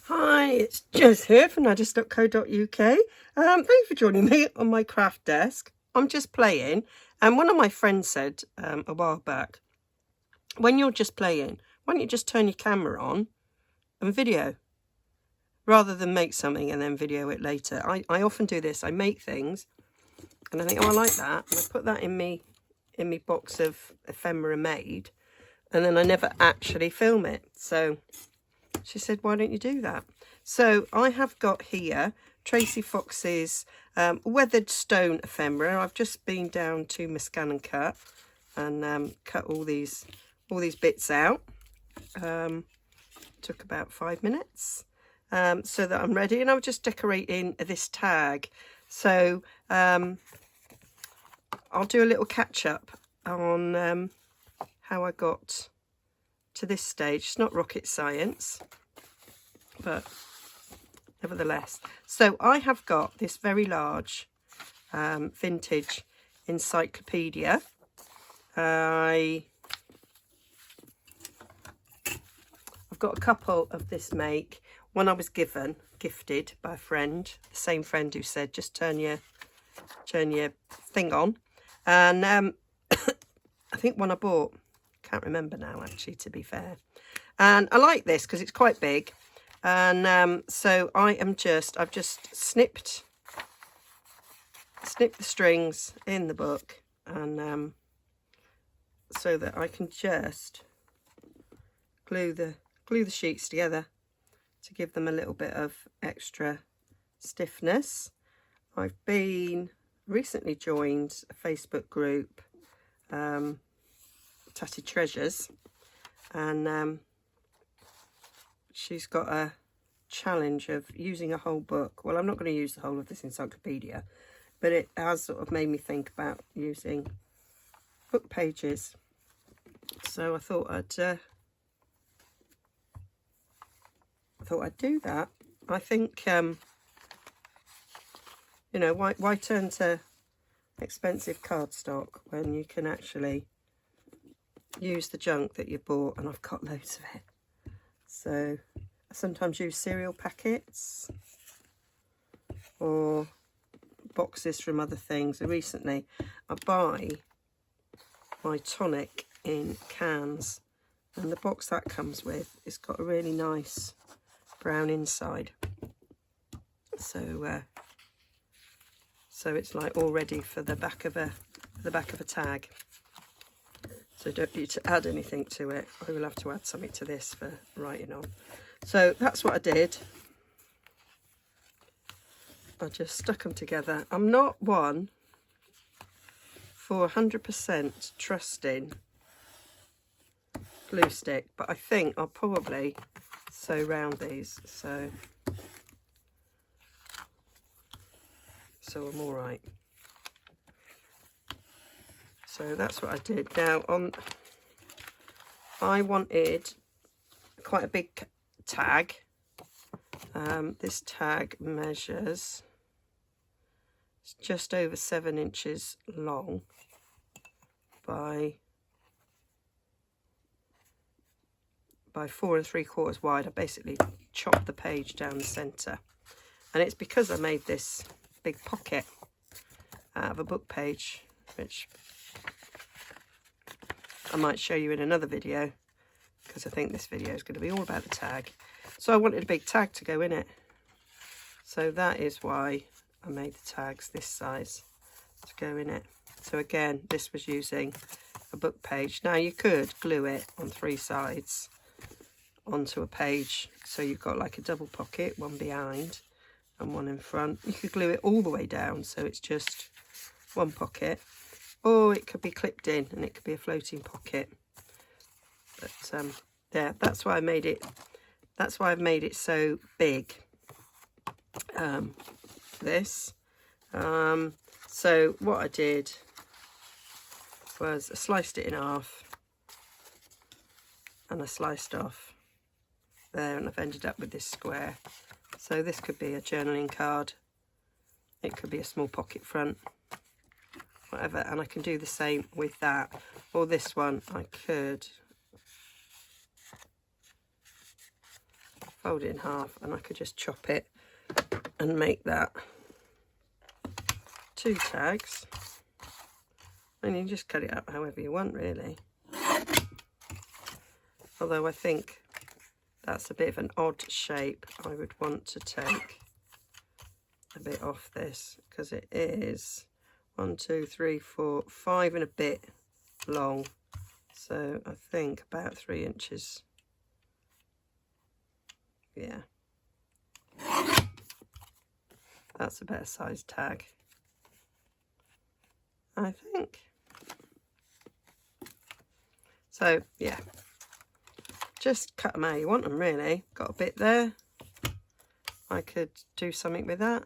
Hi, it's Jess here from Nigezza.co.uk. Thanks for joining me on my craft desk. I'm just playing, and one of my friends said a while back, when you're just playing, why don't you just turn your camera on and video, rather than make something and then video it later. I often do this. I make things, and I think, oh, I like that, and I put that in me box of ephemera made, and then I never actually film it. So she said, why don't you do that? So I have got here Tracy Fox's weathered stone ephemera. I've just been down to my scan and cut and cut all these bits out. Took about 5 minutes so that I'm ready, and I'm just decorating this tag. So I'll do a little catch up on how I got to this stage. It's not rocket science, but nevertheless. So I have got this very large vintage encyclopedia. I've got a couple of this make. One I was gifted by a friend, the same friend who said just turn your thing on, and I think one I bought, can't remember now actually, to be fair. And I like this because it's quite big, and so I've just snipped the strings in the book, and so that I can just glue the sheets together to give them a little bit of extra stiffness. I've been recently joined a Facebook group, Tatty Treasures, and she's got a challenge of using a whole book. Well, I'm not going to use the whole of this encyclopedia, but it has sort of made me think about using book pages. So I thought I'd do that. I think you know, why turn to expensive cardstock when you can actually use the junk that you bought, and I've got loads of it. So I sometimes use cereal packets or boxes from other things. And recently I buy my tonic in cans, and the box that comes with, it's got a really nice brown inside. So so it's like all ready for the back of a tag. So don't need to add anything to it. I will have to add something to this for writing on. So that's what I did. I just stuck them together. I'm not one for 100% trusting glue stick, but I think I'll probably sew round these, so I'm all right. So that's what I did. Now I wanted quite a big tag. This tag measures, it's just over 7 inches long by 4 3/4 wide. I basically chopped the page down the centre, and it's because I made this big pocket out of a book page, which I might show you in another video, because I think this video is going to be all about the tag. So I wanted a big tag to go in it, so that is why I made the tags this size to go in it. So again, this was using a book page. Now you could glue it on 3 sides onto a page, so you've got like a double pocket, one behind and one in front. You could glue it all the way down, so it's just one pocket, or it could be clipped in and it could be a floating pocket. But yeah, that's why I made it. That's why I've made it so big. This. So what I did was I sliced it in half, and I sliced off there, and I've ended up with this square. So this could be a journaling card, it could be a small pocket front, whatever, and I can do the same with that. Or this one, I could, if fold it in half, and I could just chop it and make that 2 tags. And you just cut it up however you want, really. Although I think that's a bit of an odd shape. I would want to take a bit off this, because it is 1, 2, 3, 4, 5 and a bit long. So I think about 3 inches. Yeah. That's a better size tag, I think. So, yeah. Just cut them how you want them, really. Got a bit there. I could do something with that.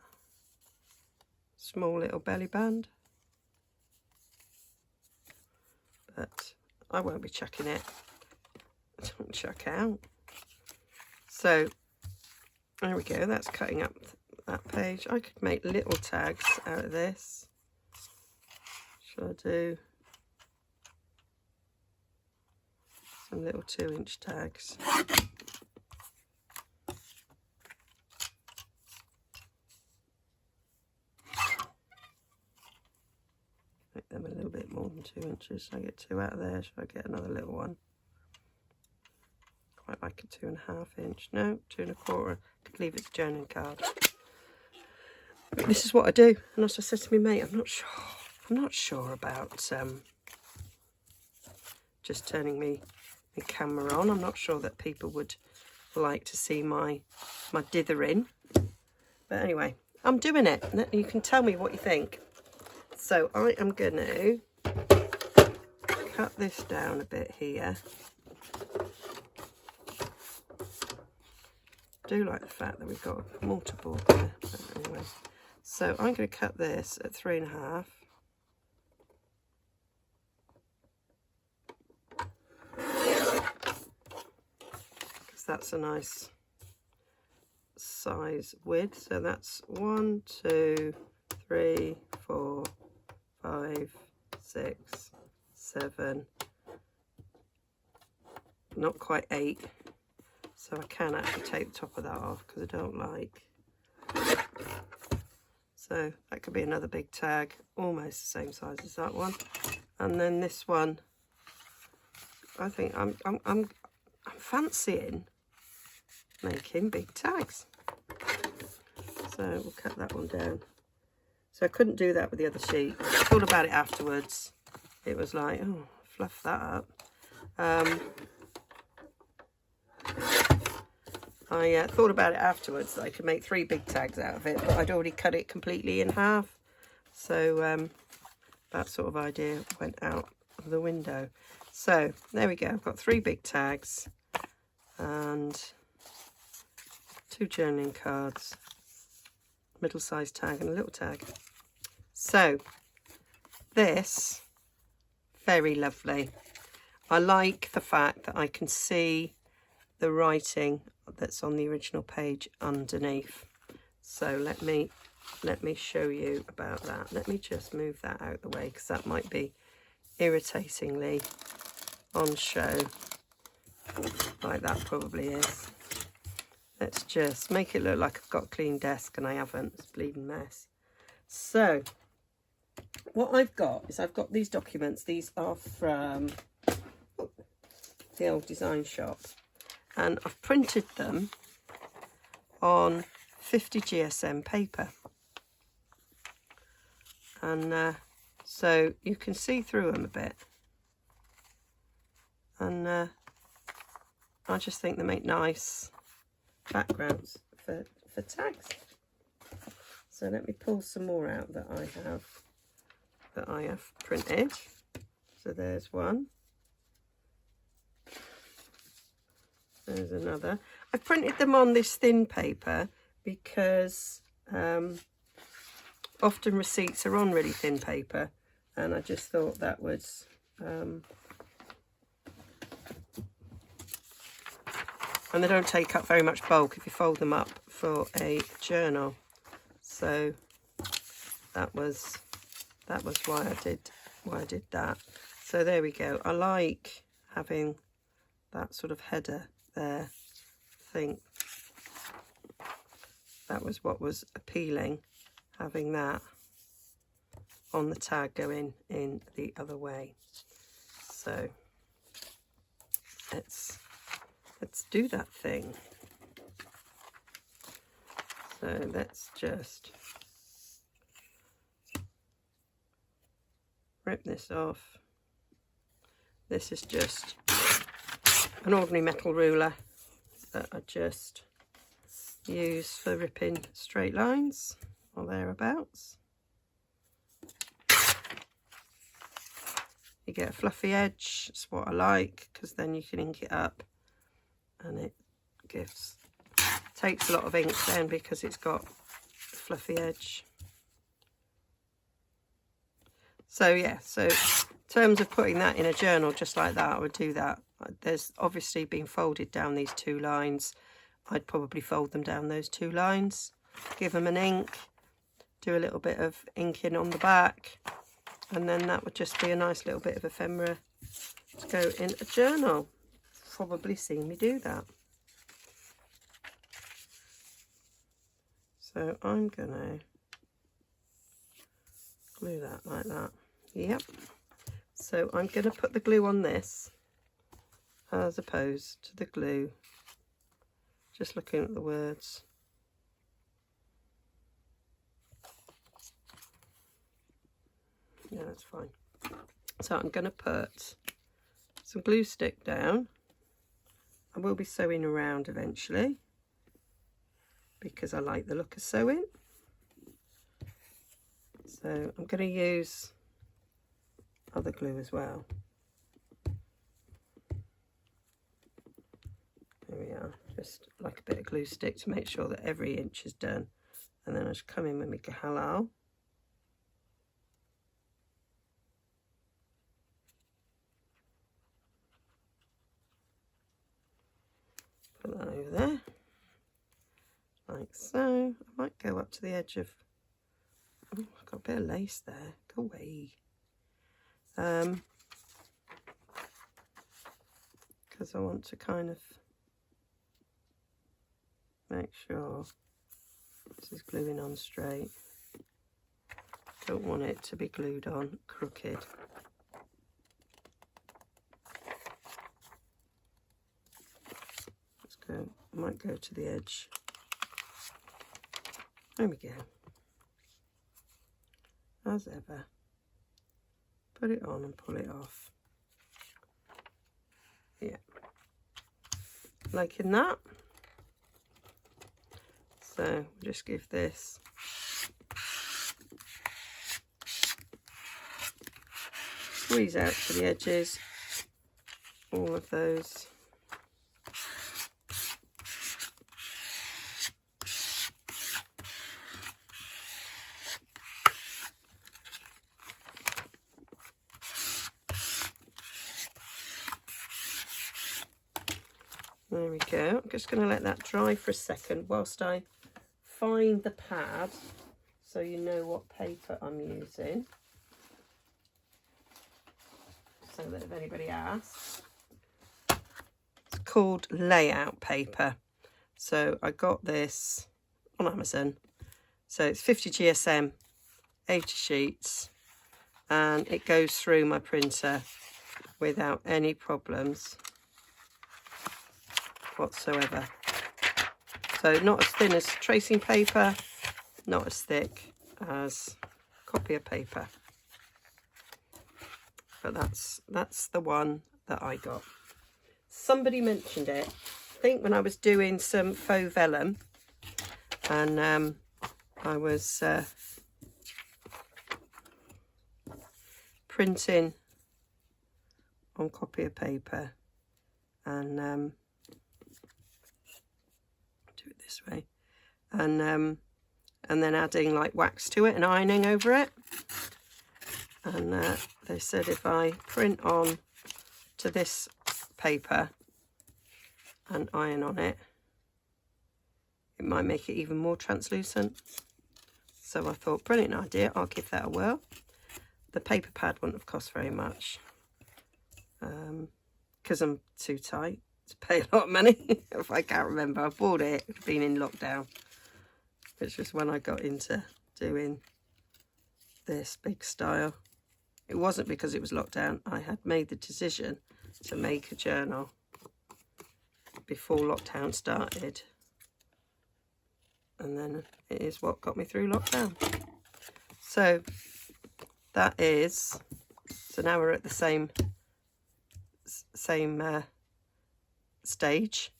Small little belly band. But I won't be chucking it. I don't chuck out. So, there we go. That's cutting up that page. I could make little tags out of this. Shall I do some little 2-inch tags? Make them a little bit more than 2 inches. I get 2 out of there. Should I get another little one? Quite like a 2.5 inch. No, 2 1/4. Could leave it to journaling card. But this is what I do. And also I said to my mate, I'm not sure about just turning my camera on. I'm not sure that people would like to see my dithering. But anyway, I'm doing it. You can tell me what you think. So I am going to cut this down a bit here. I do like the fact that we've got a multi-board there. But anyway, so I'm going to cut this at 3.5. Because that's a nice size width. So that's 1, 2, 3, 4, 5, 6, 7, not quite 8. So I can actually take the top of that off because I don't like. So that could be another big tag, almost the same size as that one. And then this one, I think I'm fancying making big tags. So we'll cut that one down. So I couldn't do that with the other sheet. I thought about it afterwards. It was like, oh, fluff that up. I thought about it afterwards that I could make 3 big tags out of it, but I'd already cut it completely in half. So that sort of idea went out of the window. So there we go. I've got 3 big tags and 2 journaling cards, middle-sized tag and a little tag. So this, very lovely. I like the fact that I can see the writing that's on the original page underneath. So let me show you about that. Let me just move that out of the way because that might be irritatingly on show, like that probably is. Let's just make it look like I've got a clean desk, and I haven't. It's a bleeding mess. So what I've got is I've got these documents. These are from the old design shop, and I've printed them on 50 GSM paper, and so you can see through them a bit, and I just think they make nice backgrounds for tags. So let me pull some more out that I have printed. So there's one. There's another. I printed them on this thin paper because often receipts are on really thin paper, and I just thought that was and they don't take up very much bulk if you fold them up for a journal. So that was why I did that. So there we go. I like having that sort of header there. I think That was what was appealing, having that on the tag going in the other way. So let's do that thing. So let's just rip this off. This is just an ordinary metal ruler that I just use for ripping straight lines or thereabouts. You get a fluffy edge, it's what I like, because then you can ink it up and it takes a lot of ink then because it's got a fluffy edge. So yeah, so in terms of putting that in a journal just like that, I would do that. There's obviously been folded down these 2 lines. I'd probably fold them down those 2 lines, give them an ink, do a little bit of inking on the back, and then that would just be a nice little bit of ephemera to go in a journal. Probably seen me do that. So I'm gonna glue that like that. Yep. So I'm gonna put the glue on this as opposed to the glue. Just looking at the words. Yeah, that's fine. So I'm going to put some glue stick down. I will be sewing around eventually because I like the look of sewing. So I'm going to use other glue as well. There we are. Just like a bit of glue stick to make sure that every inch is done. And then I just come in with my halal. Put that over there, like so. I might go up to the edge of, oh, I've got a bit of lace there, go away. Because I want to kind of make sure this is gluing on straight. Don't want it to be glued on crooked. I might go to the edge. There we go. As ever, put it on and pull it off. Yeah, liking that. So we'll just give this squeeze out to the edges, all of those. There we go. I'm just going to let that dry for a second whilst I find the pad so you know what paper I'm using. So that if anybody asks, it's called layout paper. So I got this on Amazon. So it's 50 GSM, 80 sheets, and it goes through my printer without any problems whatsoever. So not as thin as tracing paper, not as thick as copier paper. But that's the one that I got. Somebody mentioned it, I think when I was doing some faux vellum, and I was printing on copier paper, and do it this way, and then adding like wax to it and ironing over it. And they said if I print on to this paper and iron on it, it might make it even more translucent. So I thought, brilliant idea, I'll give that a whirl. The paper pad wouldn't have cost very much because I'm too tight to pay a lot of money. If I can't remember, I bought it, it had been in lockdown. which was when I got into doing this big style. It wasn't because it was lockdown. I had made the decision to make a journal before lockdown started, and then it is what got me through lockdown. So that is, so now we're at the same stage.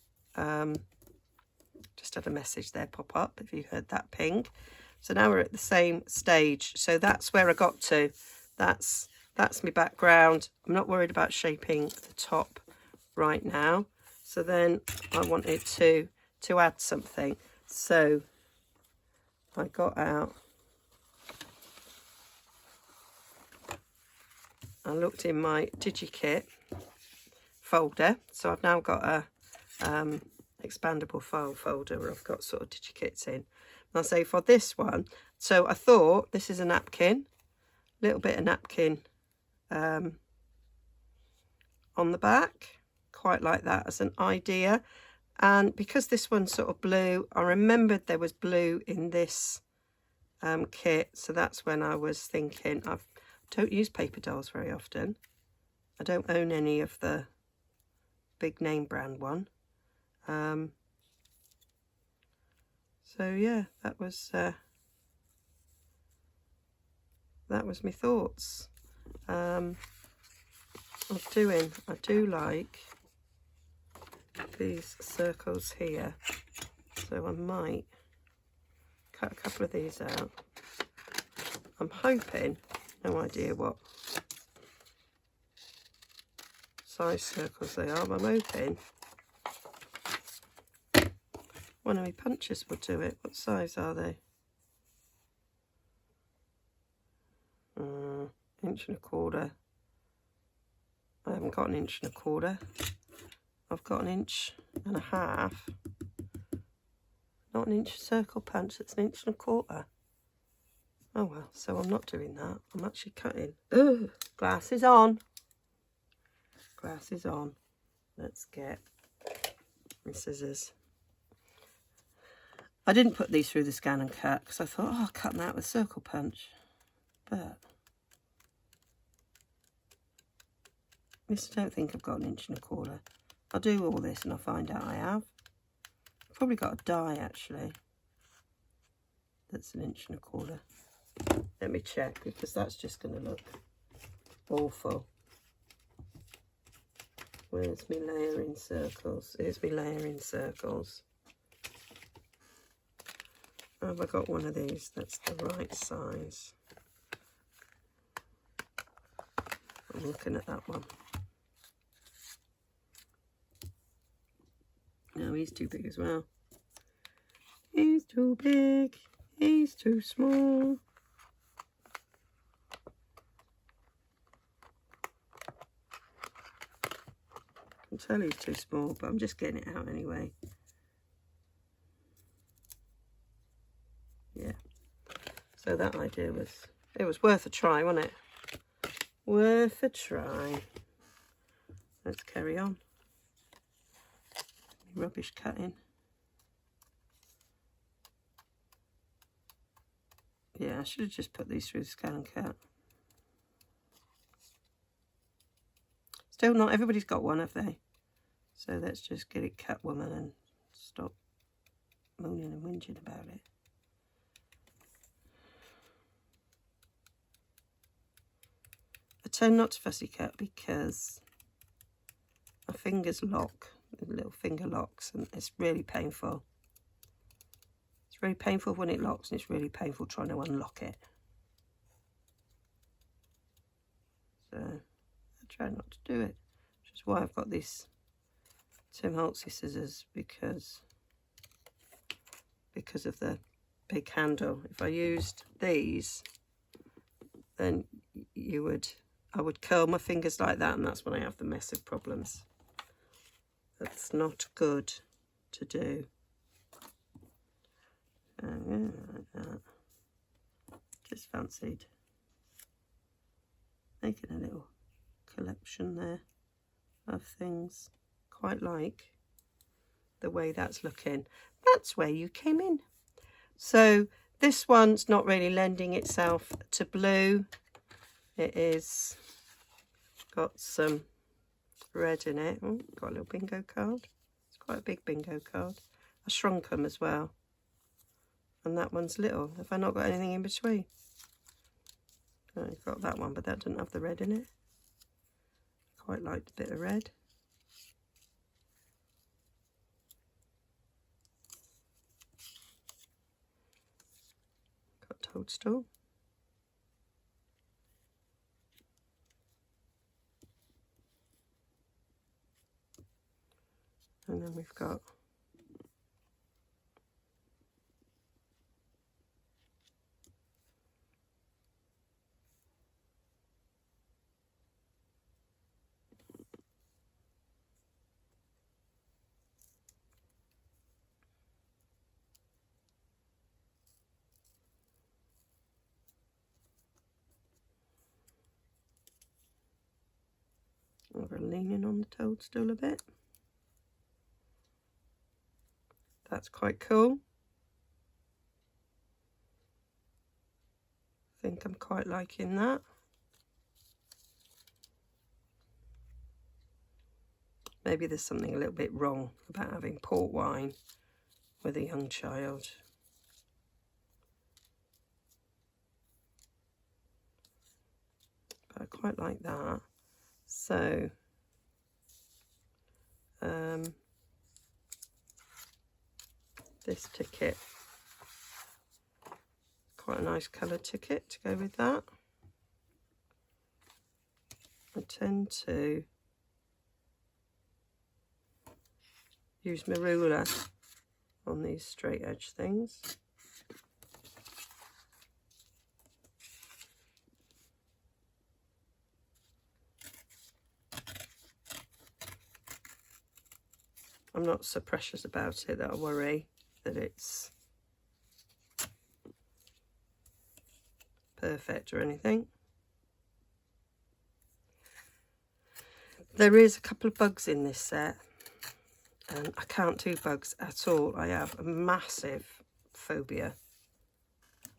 Just had a message there pop up if you heard that ping. So now we're at the same stage. So that's where I got to. That's my background. I'm not worried about shaping the top right now. So then I wanted to add something. So I got out, I looked in my DigiKit folder. So I've now got a expandable file folder where I've got sort of DigiKits in. And I'll say for this one, so I thought this is a napkin, little bit of napkin on the back, quite like that as an idea. And because this one's sort of blue, I remembered there was blue in this kit, so that's when I was thinking, I don't use paper dolls very often. I don't own any of the big name brand one. So yeah, that was my thoughts. I do like these circles here, so I might cut a couple of these out. I'm hoping, no idea what size circles they are, but I'm hoping one of my punches will do it. What size are they? 1.25 inches. I haven't got 1.25 inches. I've got 1.5 inches. Not an inch circle punch, it's 1.25 inches. Oh well, so I'm not doing that. I'm actually cutting. Ugh, glasses on. Glasses on. Let's get my scissors. I didn't put these through the scan and cut because I thought, oh, I'll cut them out with circle punch. But I don't think I've got 1.25 inches. I'll do all this and I'll find out I have. I've probably got a die actually. That's 1.25 inches. Let me check because that's just going to look awful. Where's my layering circles? Here's my layering circles. Have I got one of these that's the right size? I'm looking at that one. No, he's too big as well. He's too big. He's too small. I can tell he's too small, but I'm just getting it out anyway. Yeah. So that idea was, it was worth a try, wasn't it? Worth a try. Let's carry on. Rubbish cutting. Yeah, I should have just put these through the scan and cut. Still not everybody's got one, have they? So let's just get it cut, woman, and stop moaning and whinging about it. I tend not to fussy cut because my fingers lock, little finger locks, and it's really painful. It's really painful when it locks, and it's really painful trying to unlock it. So I try not to do it, which is why I've got these Tim Holtz scissors, because of the big handle. If I used these, then I would curl my fingers like that, and that's when I have the massive problems. That's not good to do. Yeah, like that. Just fancied making a little collection there of things. Quite like the way that's looking. That's where you came in. So this one's not really lending itself to blue. It is got some red in it. Oh, got a little bingo card. It's quite a big bingo card. I shrunk them as well. And that one's little. Have I not got anything in between? Oh, I've got that one, but that doesn't have the red in it. Quite like a bit of red. Got toadstool. And then we've got we're leaning on the toadstool a bit. That's quite cool. I think I'm quite liking that. Maybe there's something a little bit wrong about having port wine with a young child. But I quite like that. So, this ticket, quite a nice colour ticket to go with that. I tend to use my ruler on these straight edge things. I'm not so precious about it that I worry that it's perfect or anything. There is a couple of bugs in this set, and I can't do bugs at all. I have a massive phobia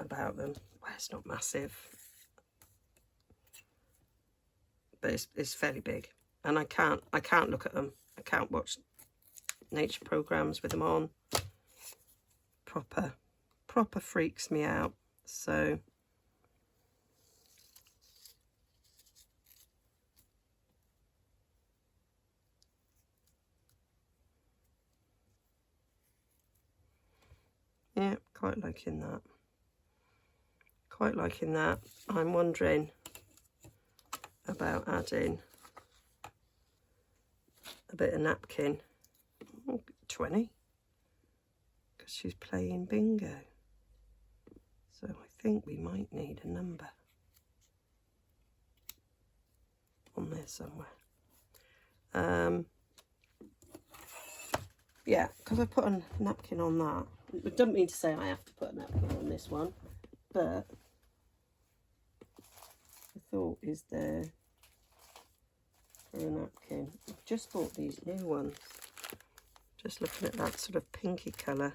about them. Well, it's not massive, but it's fairly big, and I can't look at them. I can't watch nature programs with them on. Proper freaks me out. So yeah, quite liking that. Quite liking that. I'm wondering about adding a bit of napkin. 20, because she's playing bingo. So I think we might need a number on there somewhere. Yeah, because I put a napkin on that. It doesn't mean to say I have to put a napkin on this one, but the thought is there for a napkin. I've just bought these new ones. Just looking at that sort of pinky colour.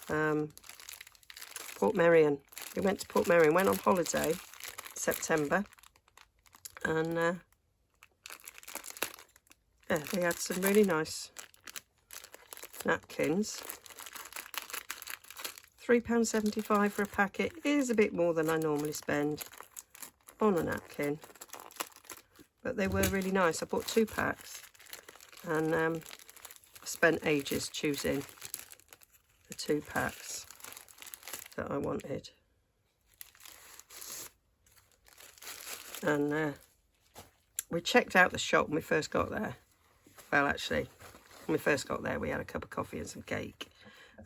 Port Merion. We went to Port Merion, went on holiday September, and yeah, they had some really nice napkins. £3.75 for a packet is a bit more than I normally spend on a napkin, but they were really nice. I bought 2 packs, and I spent ages choosing the 2 packs that I wanted. And we checked out the shop when we first got there. Well, actually, when we first got there, we had a cup of coffee and some cake.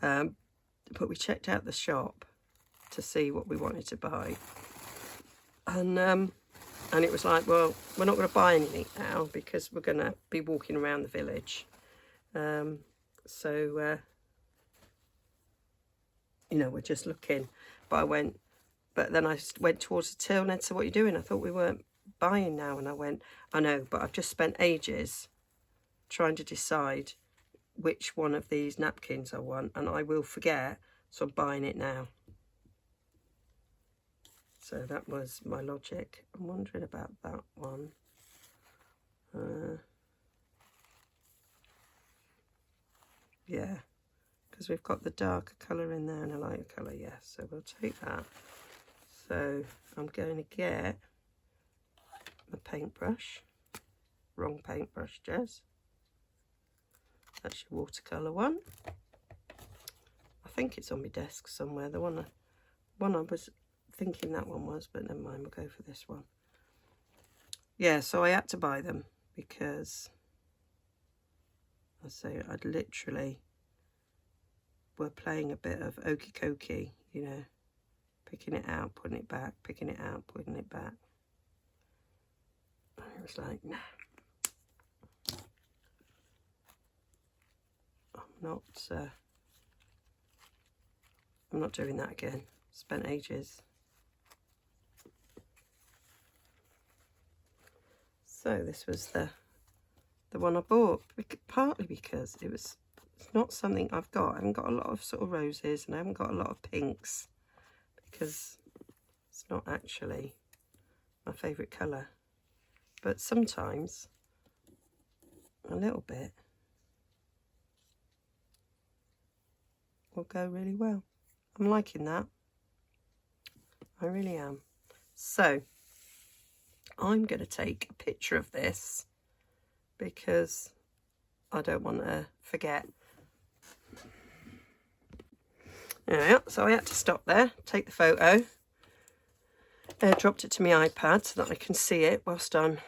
But we checked out the shop to see what we wanted to buy. And it was like, well, we're not going to buy anything now because we're going to be walking around the village. You know, we're just looking. But then I went towards the till and said, what are you doing? I thought we weren't buying now. And I went, I know, but I've just spent ages trying to decide which one of these napkins I want, and I will forget so I'm buying it now. So that was my logic. I'm wondering about that one. Yeah, because we've got the darker colour in there and a lighter colour, yes. So we'll take that. So I'm going to get my paintbrush. Wrong paintbrush, Jez. That's your watercolour one. I think it's on my desk somewhere. The one I was thinking that one was, but never mind, we'll go for this one. Yeah, so I had to buy them because I say I'd literally were playing a bit of okey cokey, you know, picking it out, putting it back, picking it out, putting it back. And it was like, nah, I'm not doing that again. Spent ages. So this was the one I bought, partly because it's not something I've got. I haven't got a lot of sort of roses and I haven't got a lot of pinks because it's not actually my favourite colour. But sometimes a little bit will go really well. I'm liking that. I really am. So I'm going to take a picture of this because I don't want to forget. Yeah, so I had to stop there, take the photo, airdropped it to my iPad so that I can see it whilst I'm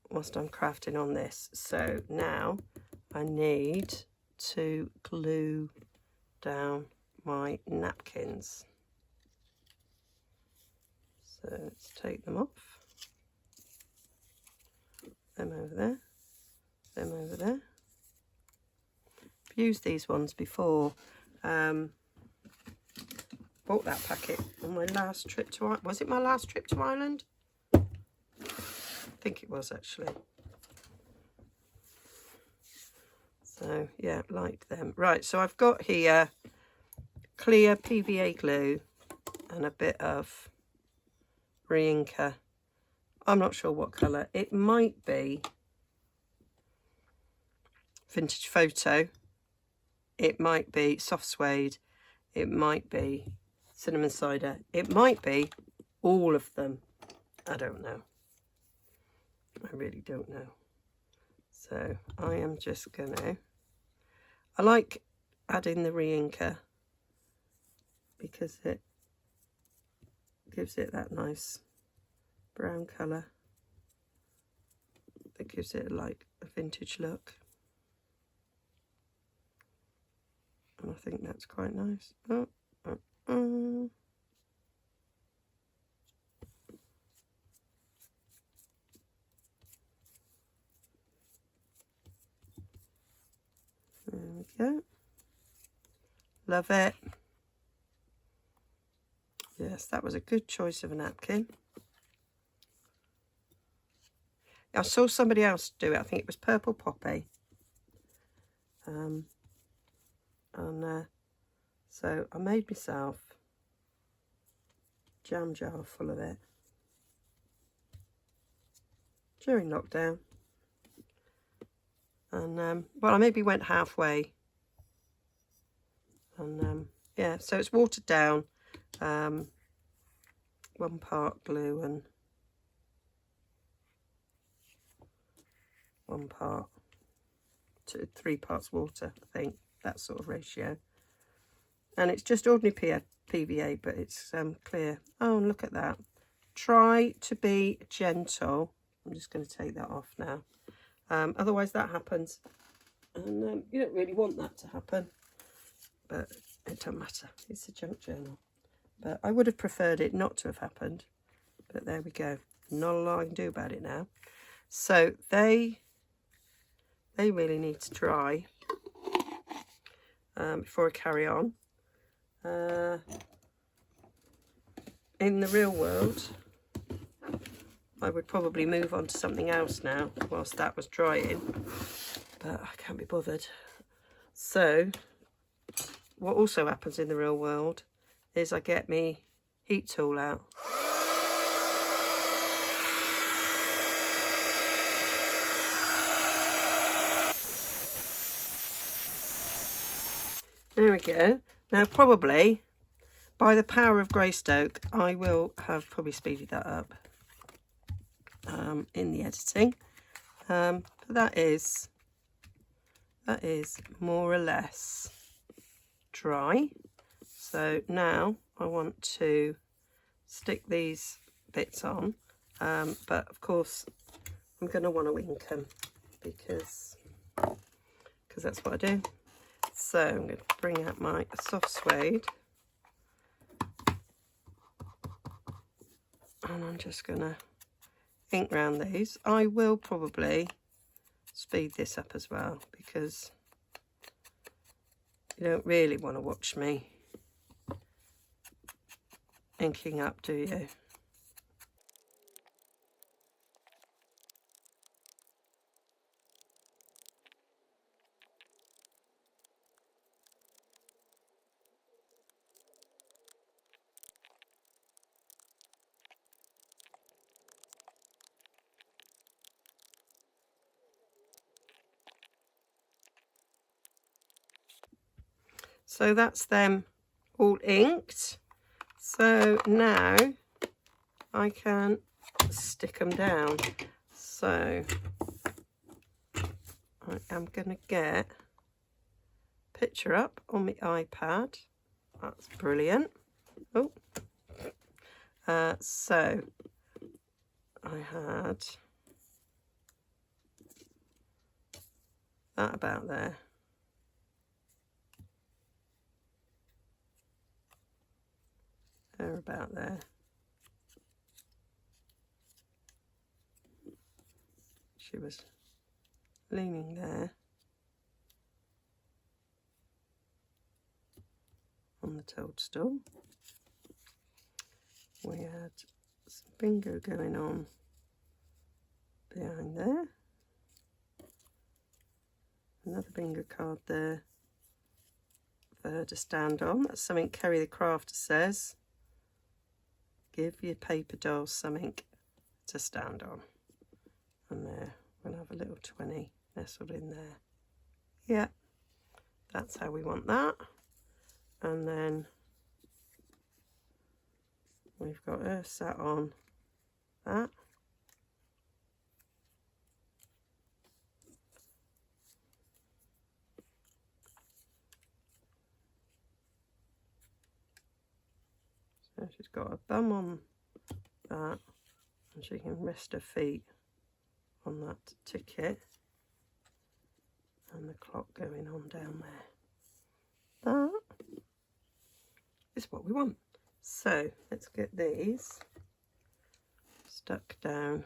crafting on this. So now I need to glue down my napkins. So let's take them off. Them over there, them over there. I've used these ones before. Bought that packet on my last trip to Ireland. Was it my last trip to Ireland? I think it was actually. So yeah, like them. Right, so I've got here clear PVA glue and a bit of re-inker. I'm not sure what colour. It might be Vintage Photo. It might be Soft Suede. It might be Cinnamon Cider. It might be all of them. I don't know. I really don't know. So I am just going to... I like adding the re-inker because it gives it that nice brown colour that gives it like a vintage look. And I think that's quite nice. There we go. Love it. Yes, that was a good choice of a napkin. I saw somebody else do it. I think it was Purple Poppy. So I made myself a jam jar full of it during lockdown. And, well, I maybe went halfway. And, yeah, so it's watered down. 1 part glue and 1 part to 3 parts water, I think, that sort of ratio. And it's just ordinary PVA, but it's clear. Oh, and look at that. Try to be gentle. I'm just going to take that off now. Otherwise that happens. And you don't really want that to happen. But it doesn't matter. It's a junk journal. But I would have preferred it not to have happened. But there we go. Not a lot I can do about it now. So they really need to dry before I carry on. In the real world, I would probably move on to something else now whilst that was drying, but I can't be bothered. So what also happens in the real world is I get me heat tool out. There we go. Now probably by the power of Greystoke I will have probably speeded that up in the editing. But that is more or less dry. So now I want to stick these bits on, but of course I'm going to want to ink them because that's what I do. So I'm going to bring out my soft suede and I'm just going to ink round these. I will probably speed this up as well because you don't really want to watch me inking up, do you? So that's them all inked. So now I can stick them down. So I am going to get a picture up on my iPad. That's brilliant. Oh, so I had that about there. There about there. She was leaning there on the toadstool. We had some bingo going on behind there. Another bingo card there for her to stand on. That's something Kerry the Crafter says. Give your paper dolls something to stand on. And there, we'll have a little 20 nestled in there. Yeah, that's how we want that. And then we've got her sat on that. So she's got a bum on that, and she can rest her feet on that ticket, and the clock going on down there. That is what we want. So let's get these stuck down.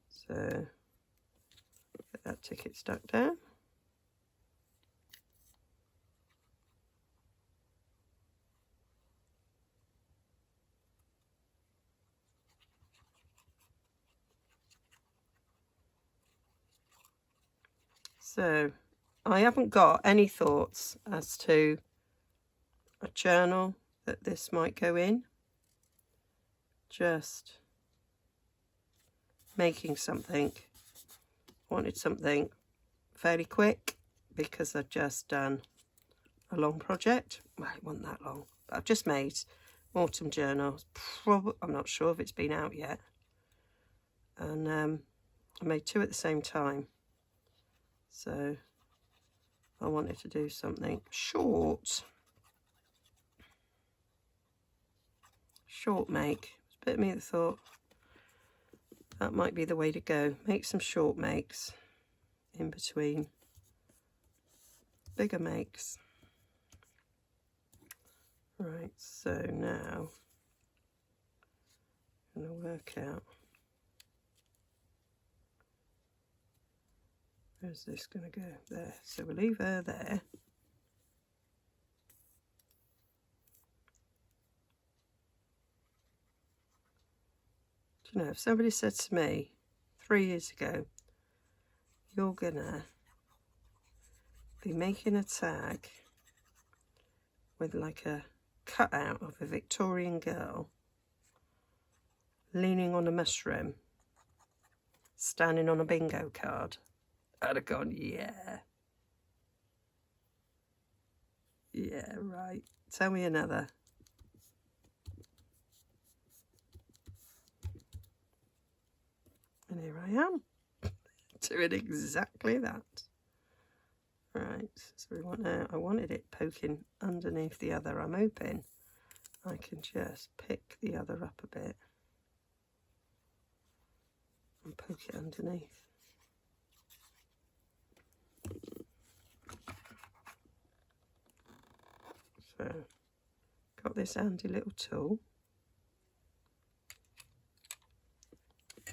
So get that ticket stuck down. So I haven't got any thoughts as to a journal that this might go in. Just making something. Wanted something fairly quick because I've just done a long project. Well, it wasn't that long, but I've just made autumn journals. I'm not sure if it's been out yet. And I made two at the same time. So I wanted to do something short. Short make. It's a bit of me that thought that might be the way to go. Make some short makes in between bigger makes. Right, so now I'm going to work out, where's this going to go? There. So we'll leave her there. Do you know, if somebody said to me 3 years ago, you're going to be making a tag with like a cutout of a Victorian girl leaning on a mushroom, standing on a bingo card, I'd have gone, yeah. Yeah, right. Tell me another. And here I am, doing exactly that. Right, so we want now, I wanted it poking underneath the other. I'm hoping I can just pick the other up a bit and poke it underneath. So, got this handy little tool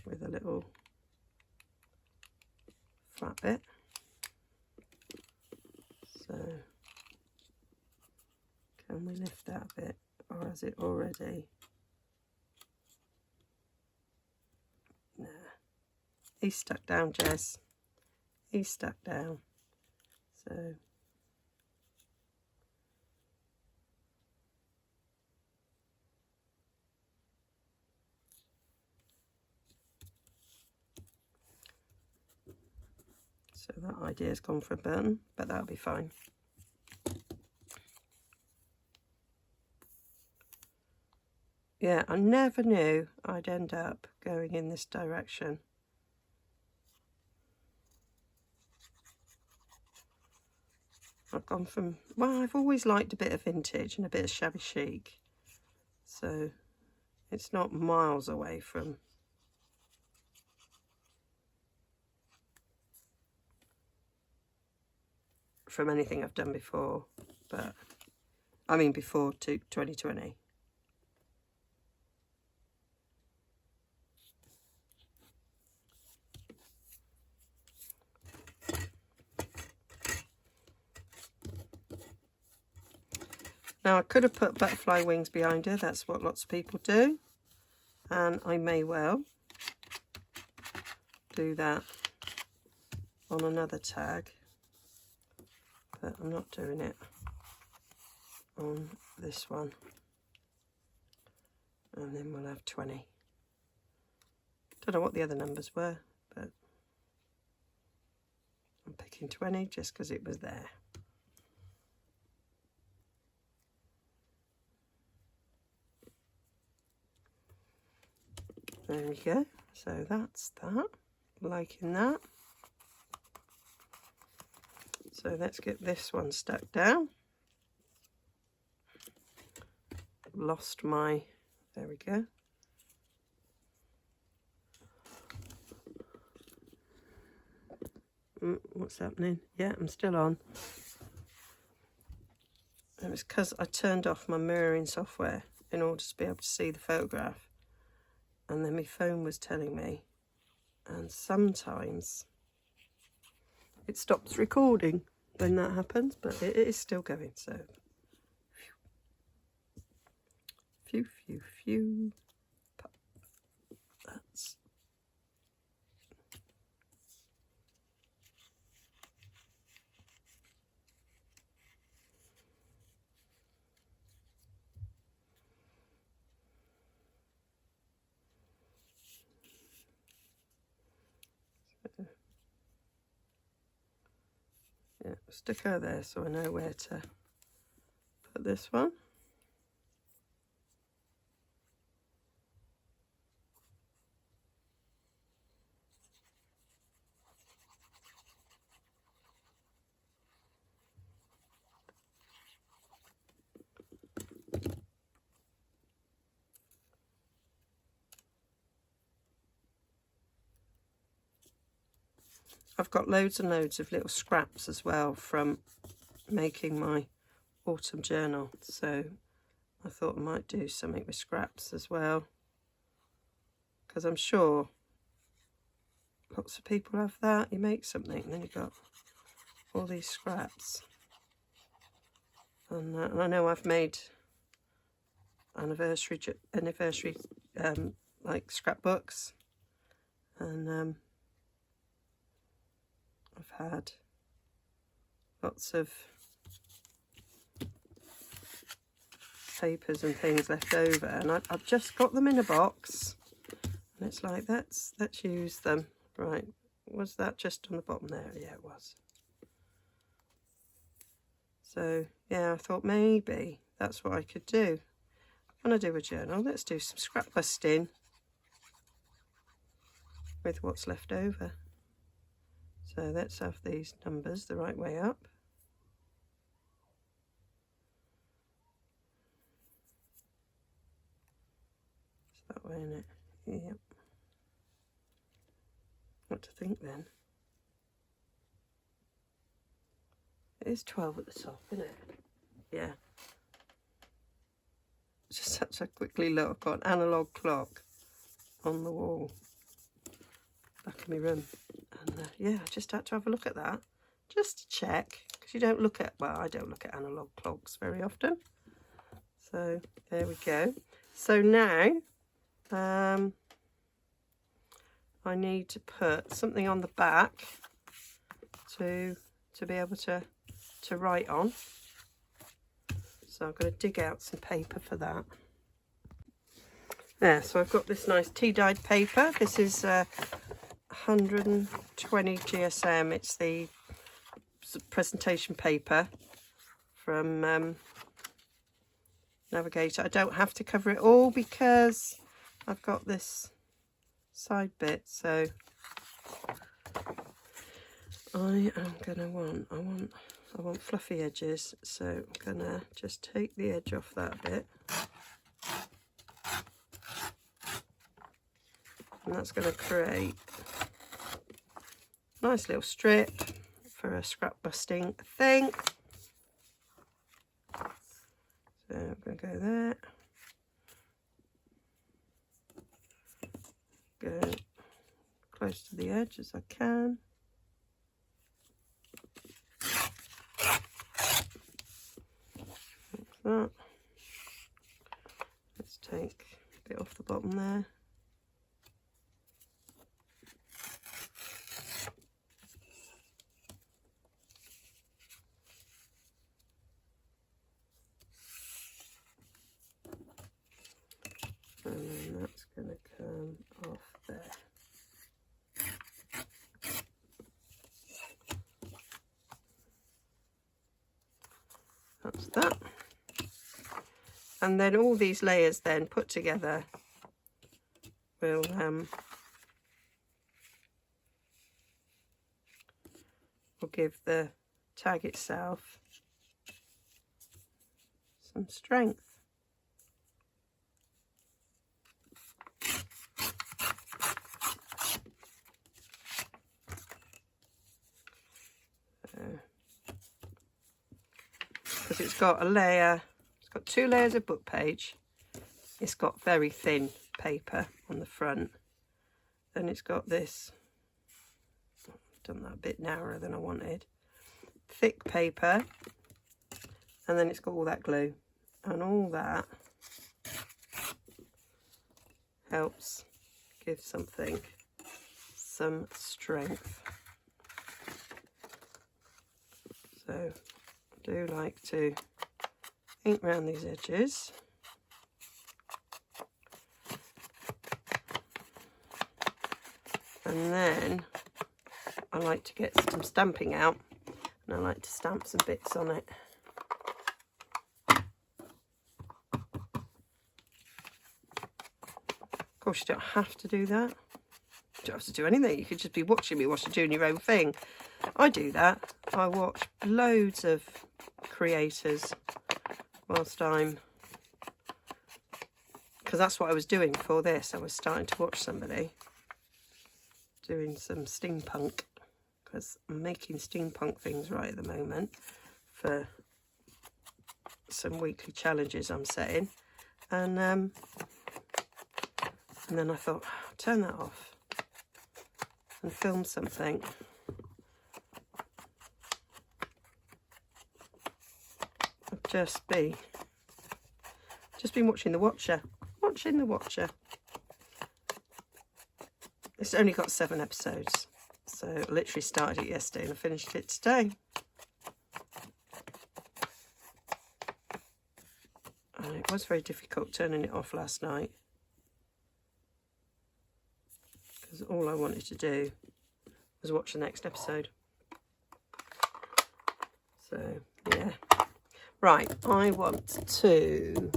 with a little flat bit. So, can we lift that a bit, or is it already? Nah. He's stuck down, Jess. He's stuck down. So, that idea's gone for a burn, but that'll be fine. Yeah, I never knew I'd end up going in this direction. I've gone from, well, I've always liked a bit of vintage and a bit of shabby chic. So it's not miles away from anything I've done before, but I mean before 2020. Now I could have put butterfly wings behind her, that's what lots of people do, and I may well do that on another tag, but I'm not doing it on this one. And then we'll have 20. Don't know what the other numbers were, but I'm picking 20 just because it was there. There we go. So that's that. Liking that. So let's get this one stuck down. Lost my, there we go. What's happening? Yeah, I'm still on. It was because I turned off my mirroring software in order to be able to see the photograph. And then my phone was telling me, and sometimes it stops recording when that happens, but it is still going, so phew, phew, phew. That's yeah, stick her there so I know where to put this one. I've got loads and loads of little scraps as well from making my autumn journal, so I thought I might do something with scraps as well, because I'm sure lots of people have that. You make something and then you've got all these scraps, and I know I've made anniversary like scrapbooks, and I've had lots of papers and things left over, and I've just got them in a box, and it's like, let's use them. Right, was that just on the bottom there? Yeah, it was. So yeah, I thought maybe that's what I could do. When I do a journal, let's do some scrap busting with what's left over. So let's have these numbers the right way up. It's that way, isn't it? Yep. What to think then? It is 12 at the top, isn't it? Yeah. Just such a quickly look. I've got an analogue clock on the wall, back of my room. And yeah, I just had to have a look at that, just to check, because you don't look at, well, I don't look at analogue clocks very often. So there we go. So now I need to put something on the back to be able to write on. So I'm going to dig out some paper for that. There, so I've got this nice tea-dyed paper. This is 120 GSM. It's the presentation paper from Navigator. I don't have to cover it all because I've got this side bit, so I am gonna I want fluffy edges, so I'm gonna just take the edge off that bit, and that's gonna create a nice little strip for a scrap busting thing. So I'm gonna go there, go close to the edge as I can. That. Let's take a bit off the bottom there. And then that's going to come off there. That's that. And then all these layers then put together will give the tag itself some strength. Because it's got a layer, it's got 2 layers of book page, it's got very thin paper on the front, then it's got this, I've done that a bit narrower than I wanted, thick paper, and then it's got all that glue, and all that helps give something some strength. So I do like to ink around these edges. And then I like to get some stamping out, and I like to stamp some bits on it. Of course, you don't have to do that. You don't have to do anything. You could just be watching me whilst you're doing your own thing. I do that. I watch loads of creators whilst I'm, because that's what I was doing for this. I was starting to watch somebody doing some steampunk, because I'm making steampunk things right at the moment for some weekly challenges I'm setting. And then I thought, I'll turn that off and film something. I've just been watching The Watcher. Watching The Watcher. It's only got 7 episodes, so I literally started it yesterday and I finished it today. And it was very difficult turning it off last night, because all I wanted to do was watch the next episode. So, yeah. Right, I want to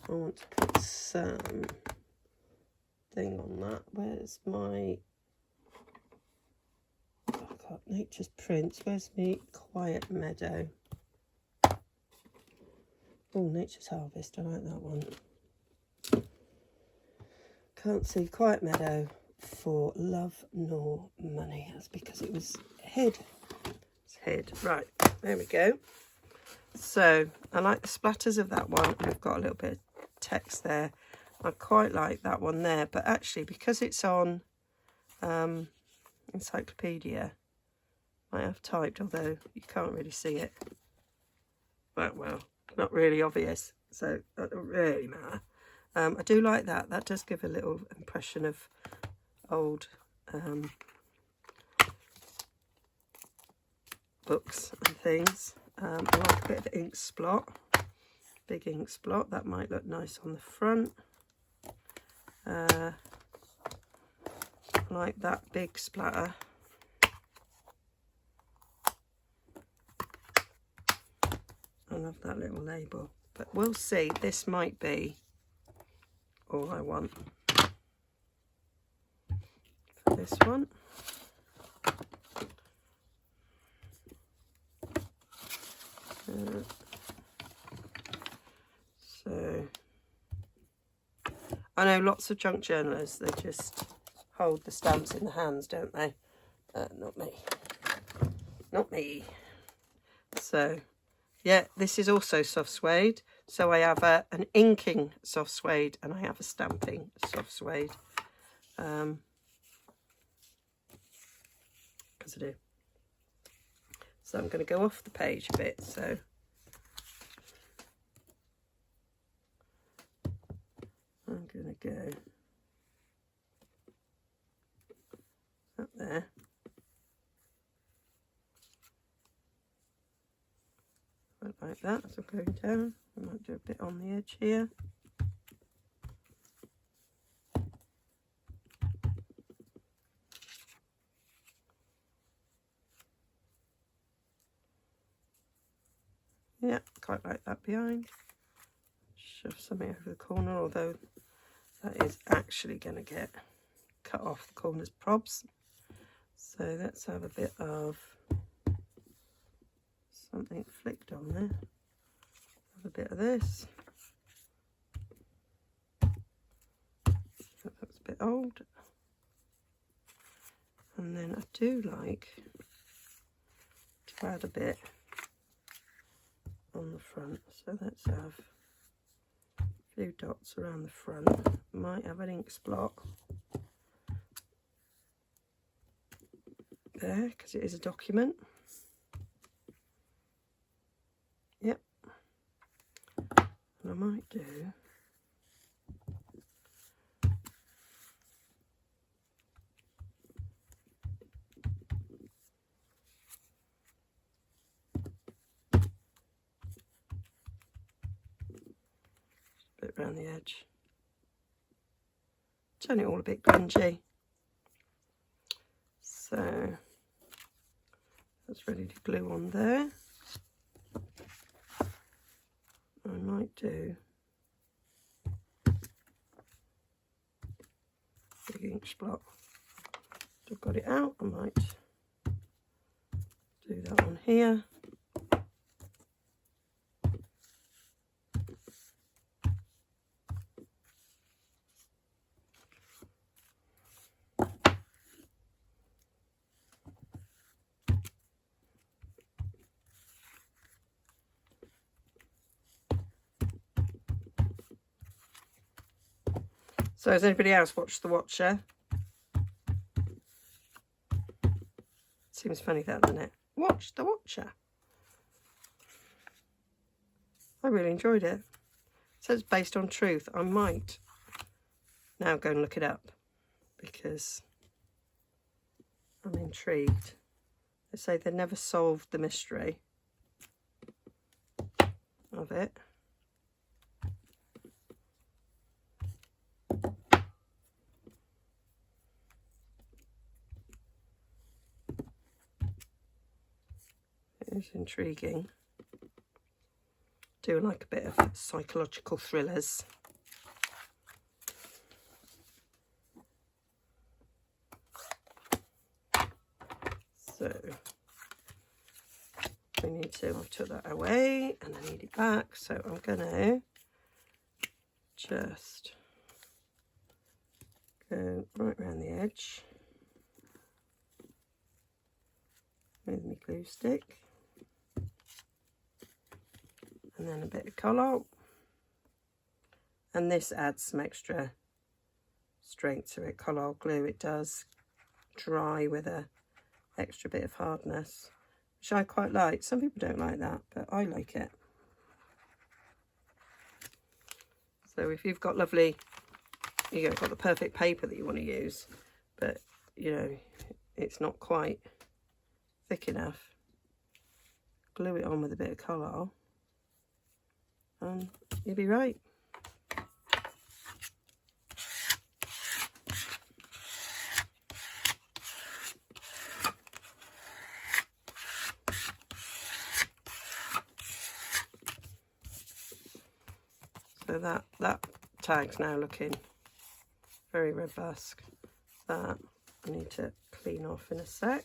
put some thing on that. Where's my... Oh, God, Nature's Prince. Where's me Quiet Meadow? Oh, Nature's Harvest. I like that one. Can't see Quiet Meadow for Love Nor Money. That's because it was hid. It's hid. Right, there we go. So I like the splatters of that one. We've got a little bit of text there. I quite like that one there, but actually because it's on Encyclopedia, I have typed, although you can't really see it. But well, not really obvious, so that doesn't really matter. I do like that. That does give a little impression of old books and things. I like a bit of ink splot, big ink splot. That might look nice on the front. I like that big splatter. I love that little label. But we'll see. This might be all I want for this one. So I know lots of junk journalists, they just hold the stamps in the hands, don't they? Not me. Not me. So yeah, this is also soft suede. So I have an inking soft suede and I have a stamping soft suede. Because I do. So I'm going to go off the page a bit. So I'm going to go up there. Like that, as I'm going down. I might do a bit on the edge here. Yeah, quite like that behind. Shove something over the corner, although that is actually going to get cut off the corners probs. So let's have a bit of something flicked on there. Have a bit of this. That looks a bit old. And then I do like to add a bit on the front. So let's have a few dots around the front. Might have an ink splot there because it is a document. Yep. And I might do a bit around the edge. Turn it all a bit grungy. So that's ready to glue on there. I might do big ink splot. I've got it out. I might do that one here. So has anybody else watched The Watcher? Seems funny that, doesn't it? Watch The Watcher. I really enjoyed it. It says it's based on truth. I might now go and look it up because I'm intrigued. They say they never solved the mystery. of it. It's intriguing. Do like a bit of psychological thrillers. So we need to, I've took that away and I need it back. So I'm gonna just go right around the edge with my glue stick. And then a bit of colour, and this adds some extra strength to it. Colour glue, it does dry with a extra bit of hardness, which I quite like. Some people don't like that, but I like it. So if you've got lovely, you've got the perfect paper that you want to use, but you know it's not quite thick enough, glue it on with a bit of colour. You'll be right. So that tag's now looking very robust. That I need to clean off in a sec.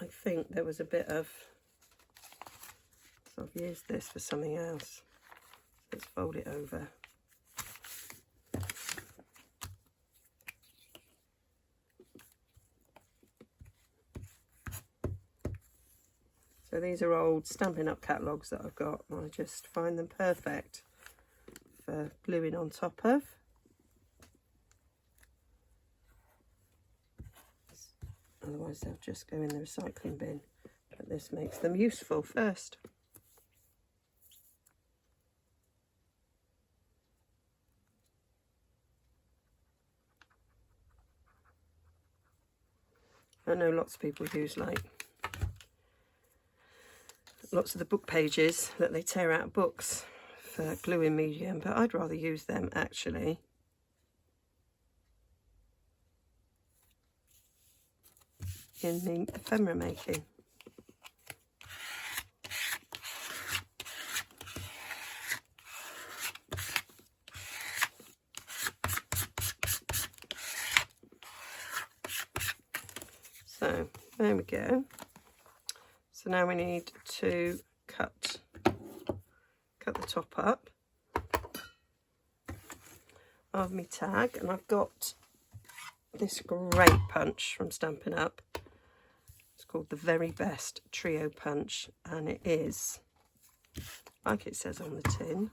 I think there was a bit of, so I've used this for something else. Let's fold it over. So these are old Stampin' Up catalogues that I've got, and I just find them perfect for gluing on top of. Otherwise they'll just go in the recycling bin, but this makes them useful first. I know lots of people use like lots of the book pages that they tear out of books for gluing medium, but I'd rather use them actually. In the ephemera making. So there we go. So now we need to cut the top up of my tag, and I've got this great punch from Stampin' Up. It's called the Very Best Trio Punch, and it is, like it says on the tin,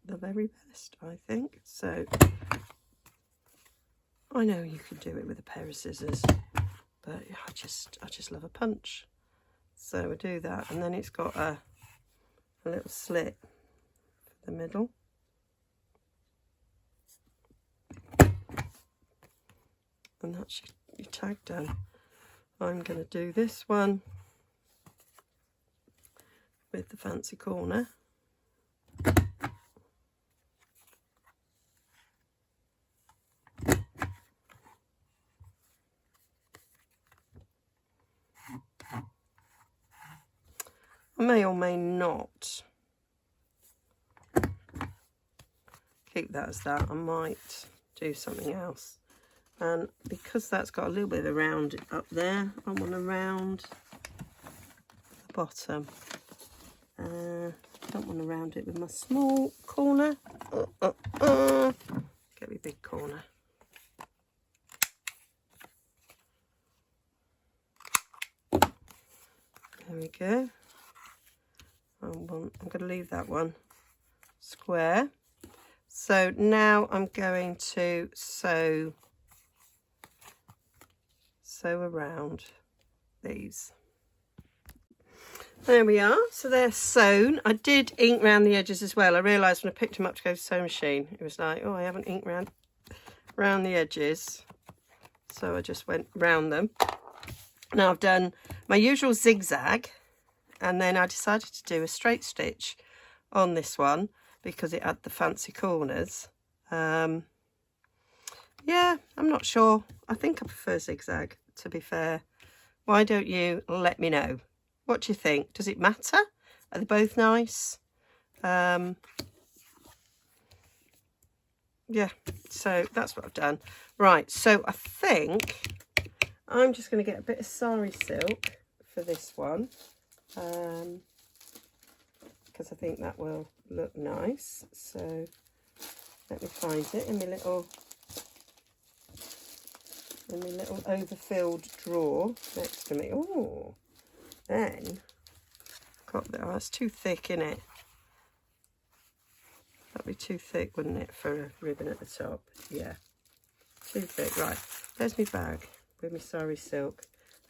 the very best, I think. So I know you can do it with a pair of scissors, but I just love a punch. So we do that, and then it's got a little slit for the middle. And that's your tag done. I'm going to do this one with the fancy corner. I may or may not keep that as that. I might do something else. And because that's got a little bit of a round up there, I want to round the bottom. I don't want to round it with my small corner. Get me big corner. There we go. I'm going to leave that one square. So now I'm going to sew around these. There we are. So they're sewn. I did ink round the edges as well. I realised when I picked them up to go to the sewing machine, it was like, oh, I haven't inked round the edges. So I just went round them. Now I've done my usual zigzag, and then I decided to do a straight stitch on this one because it had the fancy corners. Yeah, I'm not sure. I think I prefer zigzag, to be fair. Why don't you let me know? What do you think? Does it matter? Are they both nice? Yeah, so that's what I've done. Right, so I think I'm just going to get a bit of sari silk for this one, because I think that will look nice. So let me find it in my little overfilled drawer next to me. Oh, then got that. Oh, that's too thick, isn't it? That'd be too thick, wouldn't it, for a ribbon at the top? Yeah, too thick. Right, there's my bag with my sari silk.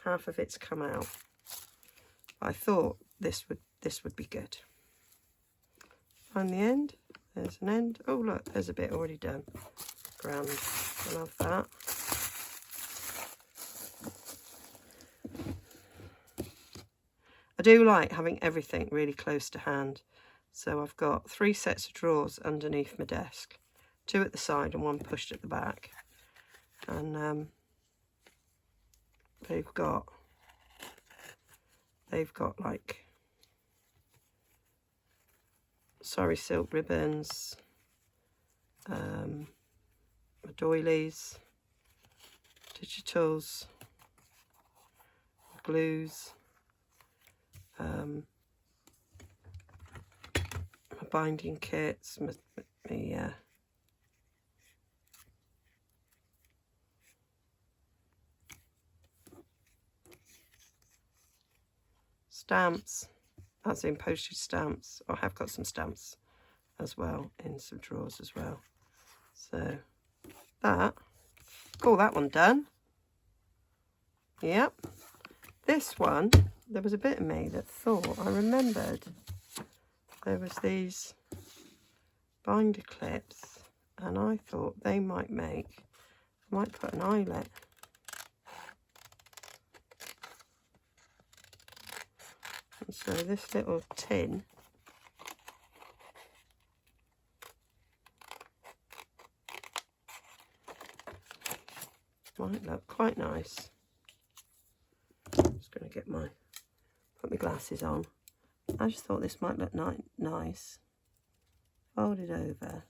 Half of it's come out. I thought this would be good. Find the end. There's an end. Oh look, there's a bit already done. Grand. I love that. I do like having everything really close to hand. So I've got 3 sets of drawers underneath my desk, 2 at the side and 1 pushed at the back. And they've got like sari silk ribbons, my doilies, digitals, glues, my binding kits, my stamps, as in postage stamps. I have got some stamps as well in some drawers as well. So that, oh, that one done. Yep. This one, there was a bit of me that thought, I remembered there was these binder clips, and I thought they might make, I might put an eyelet. And so this little tin might look quite nice. I'm just going to get put my glasses on. I just thought this might look nice. Fold it over.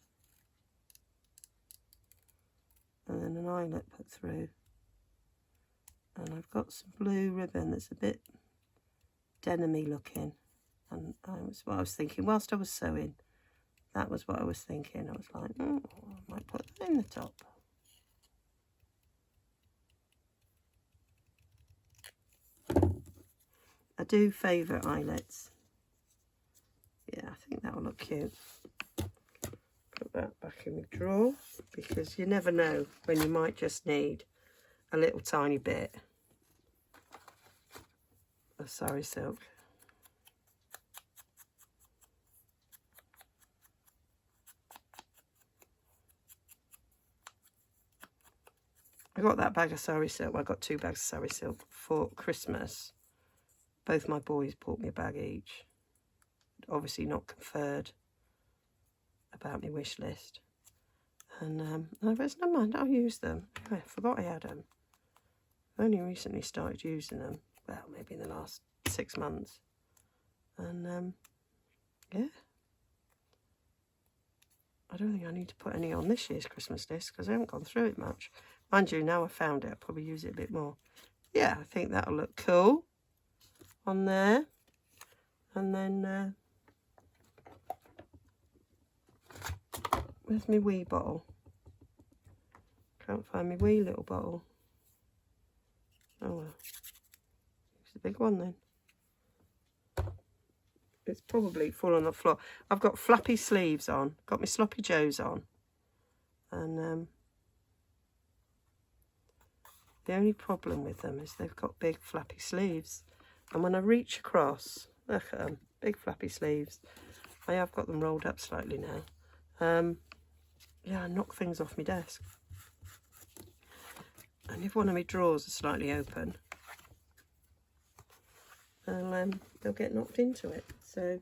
And then an eyelet put through. And I've got some blue ribbon that's a bit denim-y looking. And that was what I was thinking whilst I was sewing. That was what I was thinking. I was like, oh, I might put that in the top. I do favour eyelets. Yeah, I think that will look cute. Put that back in the drawer, because you never know when you might just need a little tiny bit of sari silk. I got that bag of sari silk. I got 2 bags of sari silk for Christmas. Both my boys bought me a bag each. Obviously not conferred about my wish list. And I was, never mind, I'll use them. I forgot I had them. I only recently started using them. Well, maybe in the last 6 months. And yeah. I don't think I need to put any on this year's Christmas list because I haven't gone through it much. Mind you, now I found it, I'll probably use it a bit more. Yeah, I think that'll look cool on there. And then where's my wee bottle? Can't find my wee little bottle. Oh well, it's a big one then. It's probably full on the floor. I've got flappy sleeves on, got my sloppy joes on, and the only problem with them is they've got big flappy sleeves, and when I reach across, look at them, big flappy sleeves. I have got them rolled up slightly now. Yeah, I knock things off my desk. And if one of my drawers is slightly open, they'll get knocked into it. So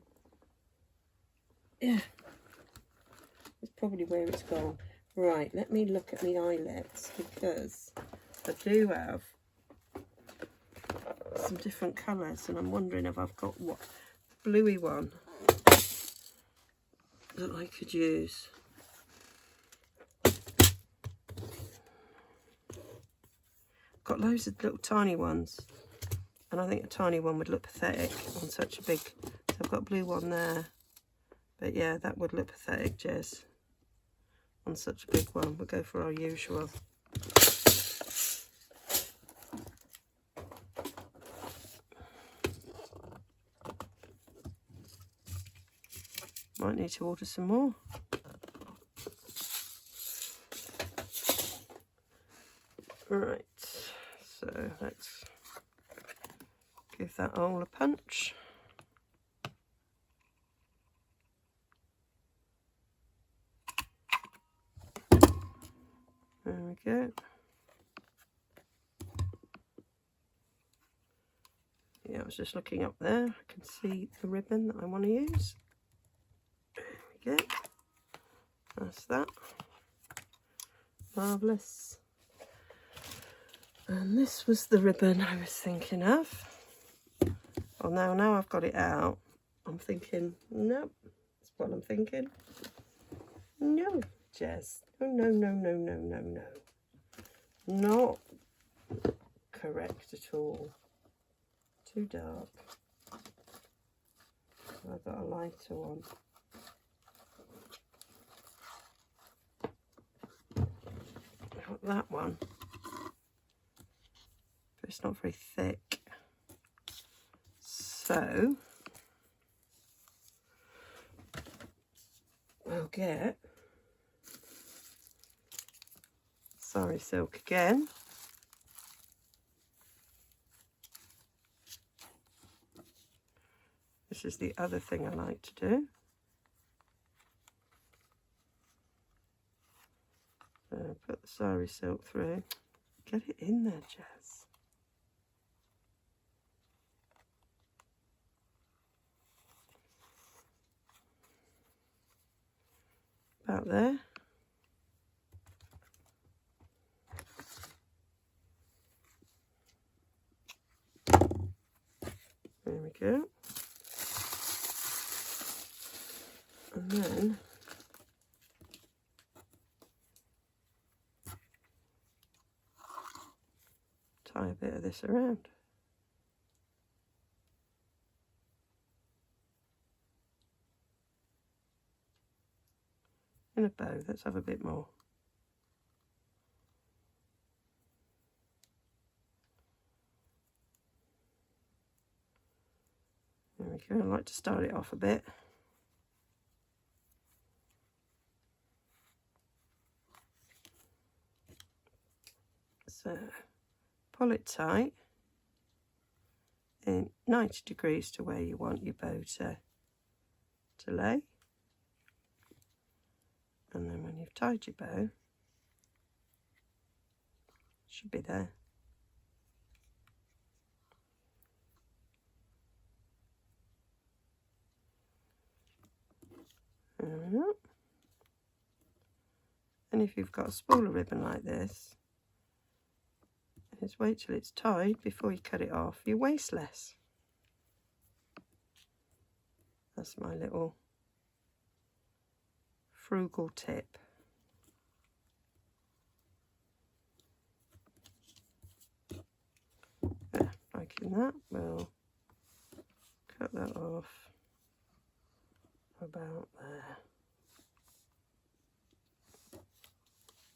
yeah, it's probably where it's gone. Right, let me look at my eyelets, because I do have some different colours, and I'm wondering if I've got what bluey one that I could use. Got loads of little tiny ones, and I think a tiny one would look pathetic on such a big. So I've got a blue one there, but yeah, that would look pathetic, Jez, on such a big one. We'll go for our usual. Might need to order some more. Right, so let's give that all a punch. There we go. Yeah, I was just looking up there. I can see the ribbon that I want to use. There we go. That's that. Marvellous. And this was the ribbon I was thinking of. Well, now I've got it out, I'm thinking, nope, that's what I'm thinking. No, Jez. No. Not correct at all. Too dark. I've got a lighter one. Got that one. But it's not very thick. So we'll get Sari silk again. This is the other thing I like to do. So put the Sari silk through. Get it in there, Jez. About there. There we go. And then tie a bit of this around. In a bow, let's have a bit more. There we go. I like to start it off a bit. So pull it tight in 90 degrees to where you want your bow to lay. And then when you've tied your bow, it should be there. There we go. And if you've got a spooler ribbon like this, just wait till it's tied before you cut it off. You waste less. That's my little frugal tip. Yeah, liking that. We'll cut that off about there.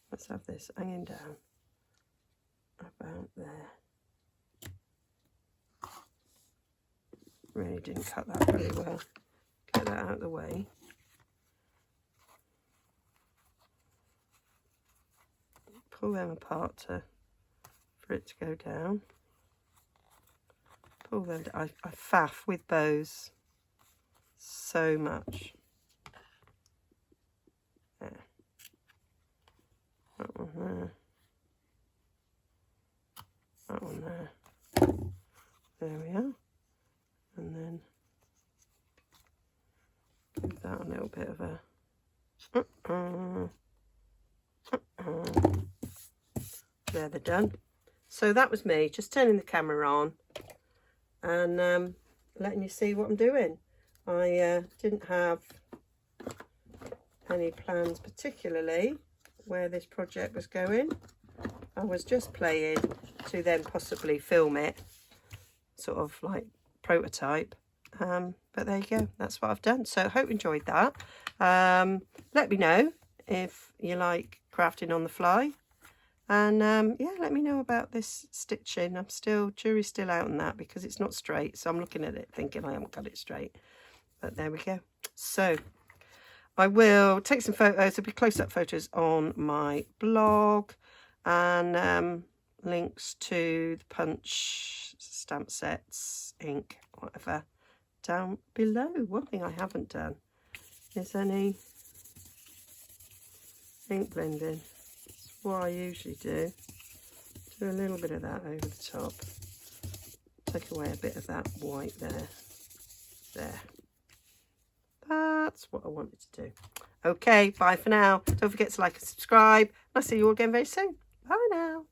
Let's have this hanging down about there. Really didn't cut that very well. Get that out of the way. Pull them apart for it to go down. Pull them down. I faff with bows so much. There. That one there. That one there. There we are. little bit of a... There, they're done. So that was me just turning the camera on and letting you see what I'm doing. I didn't have any plans particularly where this project was going. I was just playing to then possibly film it, sort of like prototype. But there you go, that's what I've done. So I hope you enjoyed that. Let me know if you like crafting on the fly. And yeah, let me know about this stitching. Jury's still out on that because it's not straight. So I'm looking at it thinking I haven't got it straight. But there we go. So I will take some photos. There'll be close-up photos on my blog and links to the punch, stamp sets, ink, whatever, down below. One thing I haven't done is any ink blending. What I usually do a little bit of that over the top, take away a bit of that white there. That's what I wanted to do. Okay, bye for now. Don't forget to like and subscribe. I'll see you all again very soon. Bye now.